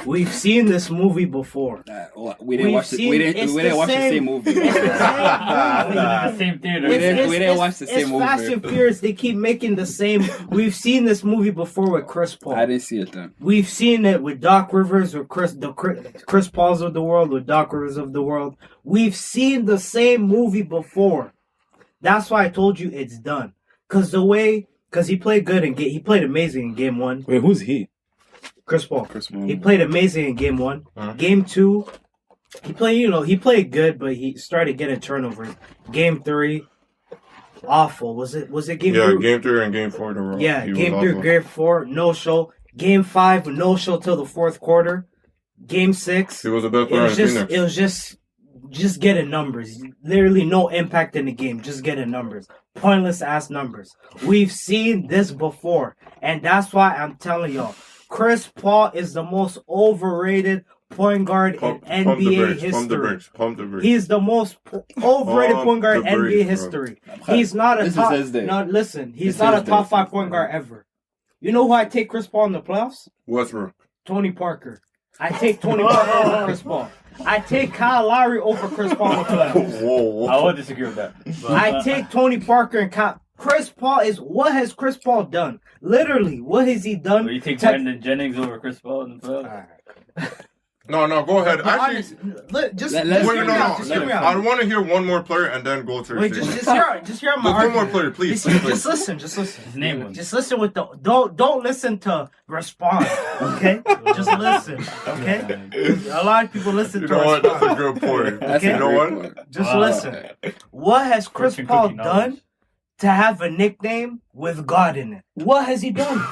We've seen this movie before. We didn't watch the same movie. It's the same theater. We didn't watch the same movie. It's Fast and Furious. They keep making the same. We've seen this movie before with Chris Paul. I didn't see it then. We've seen it with Doc Rivers, with Chris Pauls of the world, with Doc Rivers of the world. We've seen the same movie before. That's why I told you it's done. Because he played good he played amazing in game 1. Wait, who's he? Chris Paul. He played amazing in game 1. Game 2, he played good, but he started getting turnovers. Game 3, awful. Was it game 3? Yeah, game 3 and game 4 in a row. Yeah, game 3, game 4, no show. Game 5, no show till the fourth quarter. Game 6, he was the best player in Phoenix. It was just getting numbers. Literally no impact in the game. Just getting numbers. Pointless ass numbers. We've seen this before. And that's why I'm telling y'all. Chris Paul is the most overrated point guard in NBA history. Pump the brakes. He's the most overrated point guard in NBA history. He's not a top. No, listen. He's not a top 5 point guard ever. You know who I take Chris Paul in the playoffs? Westbrook. Tony Parker. I take Tony Parker over Chris Paul. I take Kyle Lowry over Chris Paul in the playoffs. Whoa. I would disagree with that. I take Tony Parker and Kyle. Chris Paul what has Chris Paul done? Literally, what has he done? You take Brandon Jennings over Chris Paul in the playoffs? No, go ahead. Actually, just hear me out. I want to hear one more player and then go to. Wait, just hear my argument. One more player, please. Just listen. His name one. Just listen with don't listen to respond. Okay, just listen. Okay, a lot of people listen to respond. What? That's a good point. Okay? You know what? Just listen. What has Chris Paul done to have a nickname with God in it? What has he done?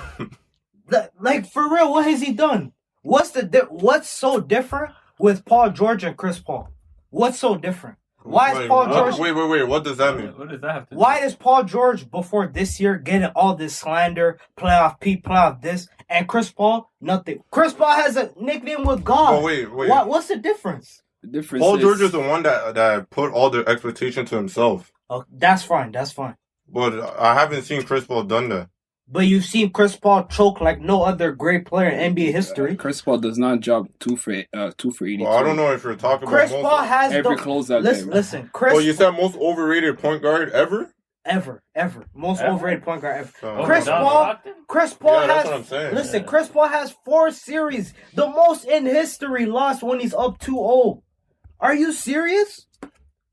Like for real, what has he done? What's so different with Paul George and Chris Paul? What's so different? Why is Paul George? Wait. What does that mean? What does that have to do? Why is Paul George before this year getting all this slander, playoff P, playoff this, and Chris Paul nothing? Chris Paul has a nickname with God. Oh wait. What's the difference? The difference. Paul George is the one that put all the expectation to himself. Oh, that's fine. But I haven't seen Chris Paul done that. But you've seen Chris Paul choke like no other great player in NBA history. Chris Paul does not drop 2 for 82. Well, I don't know if you're talking Chris about Paul has every closeout. Listen, Chris. Oh, you said most overrated point guard ever? Ever. Most overrated point guard ever. Chris Paul yeah, has. That's what I'm saying. Listen, Chris Paul has 4 series, the most in history, lost when he's up 2-0. Are you serious?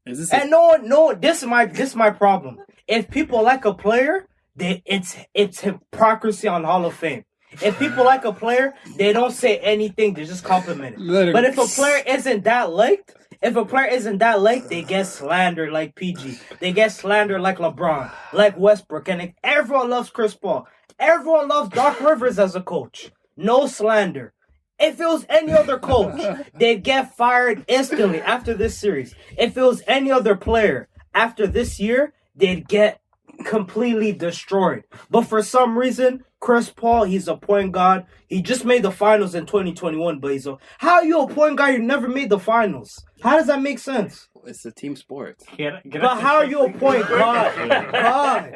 This is my problem. If people like a player, it's hypocrisy on Hall of Fame. If people like a player, they don't say anything. They just compliment it. But if a player isn't that liked, they get slandered like PG. They get slandered like LeBron, like Westbrook. And everyone loves Chris Paul. Everyone loves Doc Rivers as a coach. No slander. If it was any other coach, they'd get fired instantly after this series. If it was any other player, after this year, they'd get completely destroyed. But for some reason, Chris Paul, he's a point guard. He just made the finals in 2021, but how are you a point guard? You never made the finals. How does that make sense? It's a team sport. But how are you a point guard? God,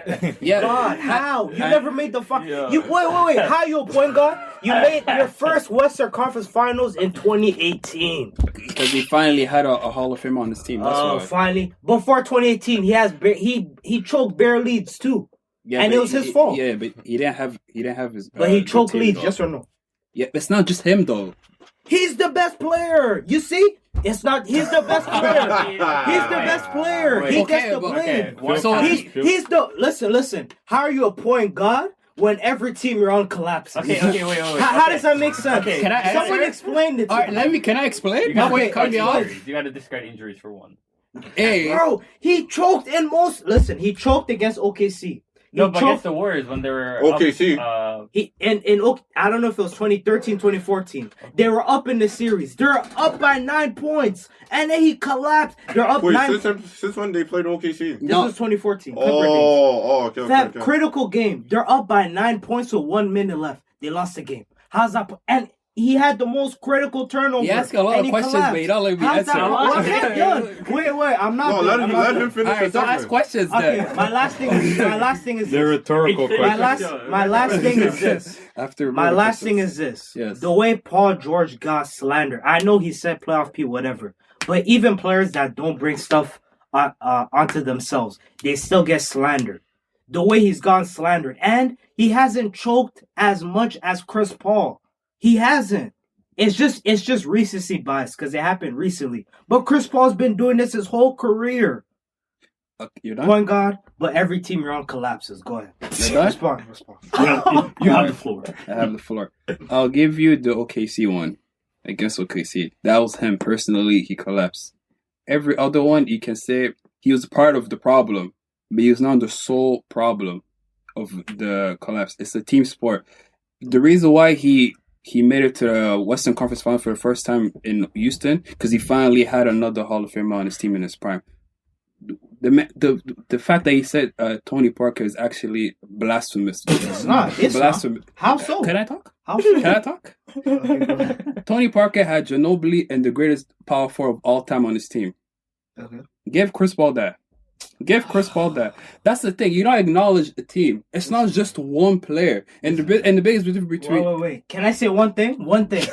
how? You never made the finals. Wait. How are you a point guard? You made your first Western Conference Finals in 2018. Because he finally had a Hall of Fame on his team. That's why. Finally. Before 2018, he choked bare leads too. Yeah, and it was his fault. Yeah, but he didn't have his. But he choked leads, yes or no? Yeah, it's not just him though. He's the best player. You see? It's not. He's the best player. He's the best player. He gets the blame. So he's the. Listen. How are you a point guard when every team you're on collapses? Okay, wait. How does that make sense? Okay, can I someone explain it to me? Can I explain? You got to discard injuries for one. Hey, bro, he choked in most. Listen, he choked against OKC. But against the Warriors when they were OKC. I don't know if it was 2013, 2014. They were up in the series. They're up by 9 points, and then he collapsed. They're up 9. Since when they played OKC? This was 2014. Okay. Critical game. They're up by 9 points with 1 minute left. They lost the game. How's that? And he had the most critical turnover. You ask a lot of questions, collapsed. but you don't let me How's answer. that? I'm not done. Wait, I'm not No, done. let him finish. Alright, don't ask questions then. Okay, my last thing is They're this. rhetorical questions. My last thing is this. My last thing is this. Yes. The way Paul George got slandered. I know he said playoff P, whatever. But even players that don't bring stuff onto themselves, they still get slandered. The way he's gotten slandered. And he hasn't choked as much as Chris Paul. He hasn't. It's just recency bias because it happened recently. But Chris Paul's been doing this his whole career. You're done? Point guard, but every team you're on collapses. Go ahead. You're done? Respond. You have the floor. I have the floor. I'll give you the OKC one. Against OKC. That was him personally. He collapsed. Every other one, you can say he was part of the problem, but he was not the sole problem of the collapse. It's a team sport. The reason why he made it to the Western Conference Final for the first time in Houston, because he finally had another Hall of Famer on his team in his prime. The fact that he said Tony Parker is actually blasphemous. It's not. It's blasphemous. Not. How so? Can I talk? How so? Can I talk? Okay, Tony Parker had Ginobili and the greatest power forward of all time on his team. Okay. Give Chris Paul that. Give Chris Paul that. That's the thing. You don't acknowledge the team. It's not just one player. And the biggest difference between. Wait. Can I say one thing? One thing.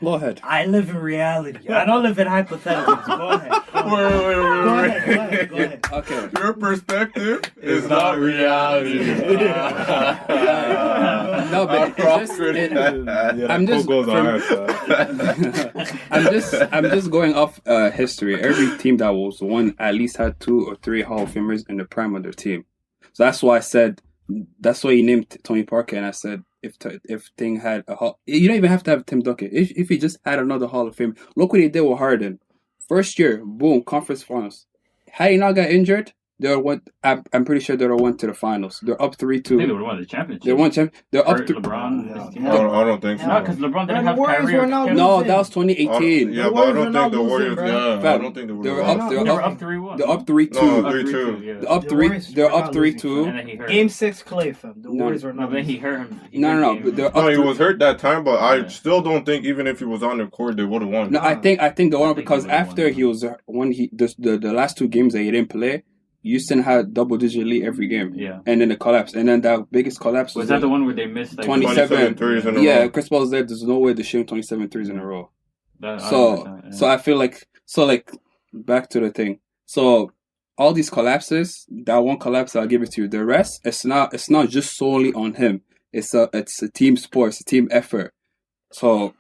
Go ahead. I live in reality. I don't live in hypotheticals. Go ahead. Go ahead. Okay. Your perspective is not reality. No, but I'm just going off history. Every team that was won at least had 2 or 3 Hall of Famers in the prime of their team. So that's why I said. That's why he named Tony Parker, and I said if Thing had you don't even have to have Tim Duncan. If he just had another Hall of Fame, look what he did with Harden. First year, boom, conference finals. Had he not got injured, they went. I'm pretty sure they would have went to the finals. They're up 3-2. I think they would have won the championship. They won They're up 3. LeBron. I don't think so. No, because LeBron didn't have Warriors Kyrie. were not No, losing. that was 2018. Yeah, but I don't think the Warriors. bro. I don't think They were up. They were up 3-1. They're up 3-2. No, Up 3-2. yeah. They're up The 3. Warriors They're were up not 3-2. And then he hurt. Game 6 Clay, fam. The Warriors were No, not. but then he losing. hurt him. No. But they're up. No, he 3. was hurt that time, but I Yeah. still don't think even if he was on the court, they would have won. No, I think the one because he would've after won. he was when he the last 2 games that he didn't play, Houston had double-digit lead every game. Yeah. And then the collapse. And then that biggest collapse Was that the one where they missed like 27 threes in a Yeah, row. Chris Paul's there. There's no way to shoot 27 threes in a row. That, So I feel like back to the thing. So all these collapses, that one collapse, I'll give it to you. The rest, it's not just solely on him. It's a team sport. It's a team effort. So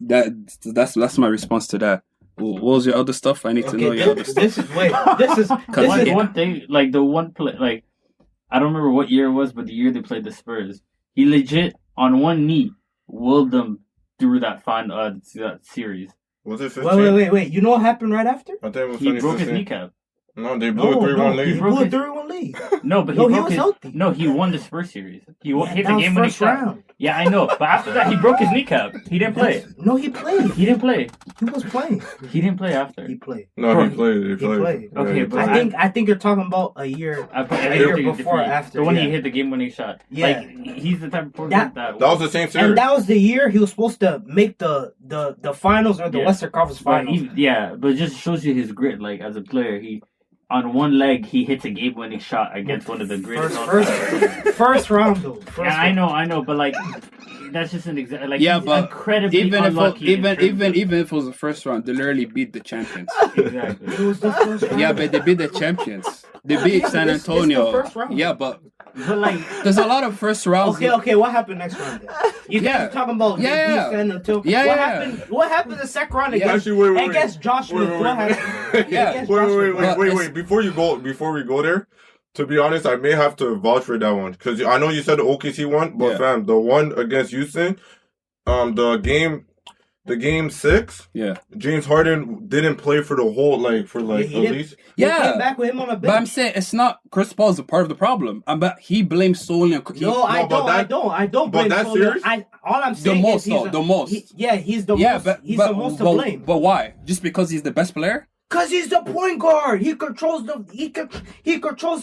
that's my response to that. What was your other stuff? I need to know your other stuff. This is one thing, like the one play, like I don't remember what year it was, but the year they played the Spurs, he legit on one knee willed them through that that series. Was it 15? Wait. You know what happened right after? I think it was He broke his 2016. kneecap. No, they blew a 3-1 He lead. blew a 3-1 lead. No, but he No, he broke was his. healthy. No, he won the Spurs series. He hit That the was game winning first shot. round. Yeah, I know, but after that he broke his kneecap. He didn't play. No, he played. He didn't play. He was playing. He didn't play after. He played. No, he played. He played. played. Okay, he but played. I think you're talking about a year. A year before or after, The one yeah. he hit the game winning shot. Yeah. Like he's the type of person that. That was the same series. And that was the year he was supposed to make the finals or the Yeah. Western Conference But Finals. but it just shows you his grit. Like as a player, he on one leg he hits a game-winning shot against one of the greatest. First round though. Yeah, I know, but like that's just an example. Like Yeah, he's but incredibly even unlucky. if it was the first round, they literally beat the champions. Exactly. It was the first round. Yeah, but they beat the champions. They beat Yeah, San but it's the Antonio. first round. Yeah, but But like there's a lot of first rounds. Okay. What happened next round? Then? You guys Yeah. are talking about Yeah. San Antonio. Yeah, What yeah. happened? What happened the second round Yeah. against Actually, wait. against Josh Smith? Wait. What happened? Yeah. Against Josh Smith. Wait. Before we go there, to be honest, I may have to vouch for that one because I know you said the OKC one, but Yeah. fam, the one against Houston, the game 6, Yeah. James Harden didn't play for the whole he at didn't. least. They Yeah. came back with him on a bench. But I'm saying it's not Chris Paul's a part of the problem. But he blames solely on I don't but blame that Tony. series- All I'm saying most is though, the most. He's the Yeah, most. but He's the most to blame. But why? Just because he's the best player? Cause he's the point guard. He controls the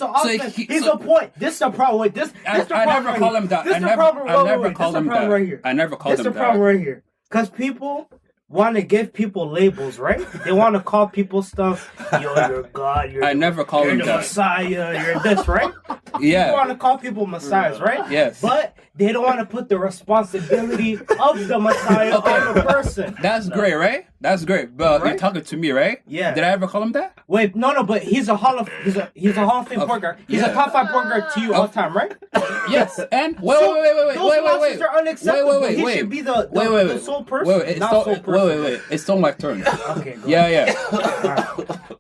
offense. He's a point. This is the problem with this. I never call him that. I never call him that. I never call him that. This is the problem right here. Cause people want to give people labels, right? They want to call people stuff. Yo, you're God. I never call him the that. Messiah. You're this, right? Yeah. People want to call people messiahs, right? Yes. But they don't want to put the responsibility of the Messiah on the person. That's great, right? That's great. But you're talking to me, right? Yeah. Did I ever call him that? Wait, no, but he's a Hall of Fame point guard. He's a top 5 point guard to you all the time, right? Yes. And Those losses are unacceptable. He should be the sole person. It's still my turn. Okay. Go Yeah.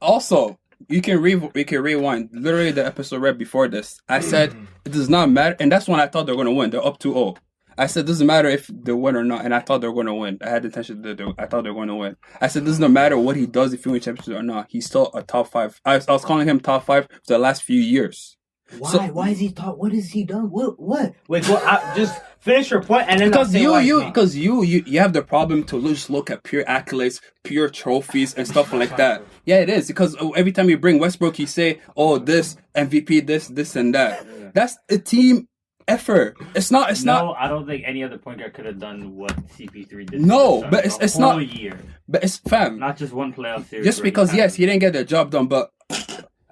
Also, we can rewind. Literally, the episode right before this, I said it does not matter, and that's when I thought they were going to win. They're up 2-0. I said it doesn't matter if they win or not, and I thought they were going to win. I had the intention that I thought they were going to win. I said it doesn't matter what he does if he wins championship or not. He's still a top 5. I was calling him top 5 for the last few years. Why? So, why is he top? What has he done? What? Wait, just finish your point and then because you have the problem to just look at pure accolades, pure trophies, and stuff like that. Yeah, it is because every time you bring Westbrook, you say, "Oh, this MVP, this, and that." That's a team effort. It's not. No, I don't think any other point guard could have done what CP3 did. No, but it's not. Year. But it's fam. Not just one playoff series. Just because he didn't get the job done, but.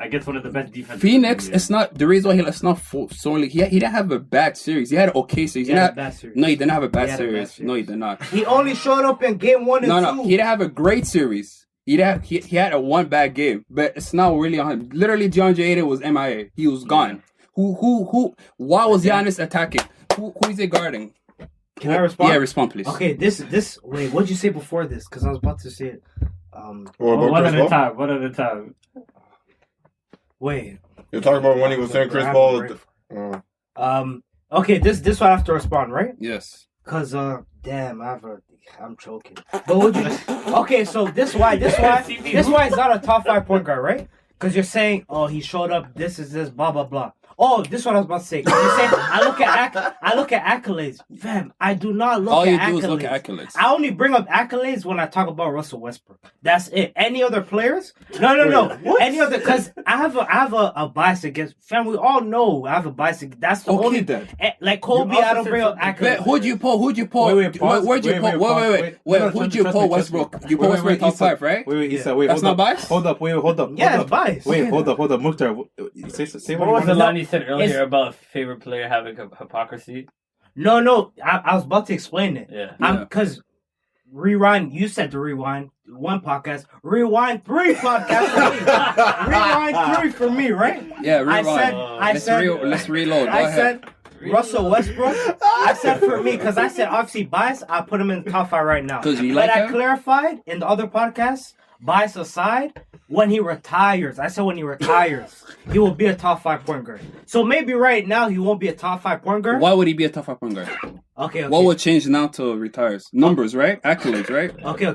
I guess one of the best defenses. Phoenix, it's not the reason why it's not solely. He didn't have a bad series. He had an okay series. He had a bad series. No, he didn't have a bad series. No, he did not. He only showed up in game 1 and 2. No, he didn't have a great series. He had a one bad game, but it's not really on him. Literally, DeAndre Ayton was MIA. He was gone. Who? Why was Giannis attacking? Who is he guarding? Can I respond? Yeah, respond, please. Okay, this. Wait, what'd you say before this? Because I was about to say it. One at a time. Wait. You're talking about when he was saying Chris Paul. Okay, this one I have to respond, right? Yes. Cause damn, I'm choking. But would you? Okay, so this why it's not a top 5 point guard, right? Because you're saying, oh, he showed up. This is this, blah blah blah. Oh, this is what I was about to say. You're saying I look at accolades, fam. I do not look at accolades. All you do is look at accolades. I only bring up accolades when I talk about Russell Westbrook. That's it. Any other players? No. What? Any other? Because I have a bias against. Fam, we all know I have a bias. That's the only. Then. Like Kobe, I don't bring up accolades. Who'd you pull? Where'd you pull Westbrook? You pull Westbrook top 5, right? Wait. That's not bias. Hold up. Yeah, it's bias. Hold up. Mukhtar, say what was the line you said earlier about favorite player having hypocrisy? No. I was about to explain it. Yeah. Because rewind. You said to rewind 1 podcast. Rewind 3 podcasts for me. Rewind 3 for me, right? Yeah. Rewind. Let's reload. I said Russell Westbrook. I said for me because I said obviously bias. I put him in the top 5 right now. Because you like him? But I clarified in the other podcasts. Bias aside, when he retires, I said when he retires, he will be a top 5 point guard. So maybe right now he won't be a top 5 point guard. Why would he be a top 5 point guard? Okay. What would change now till he retires? Numbers, right? Accolades, right? Okay.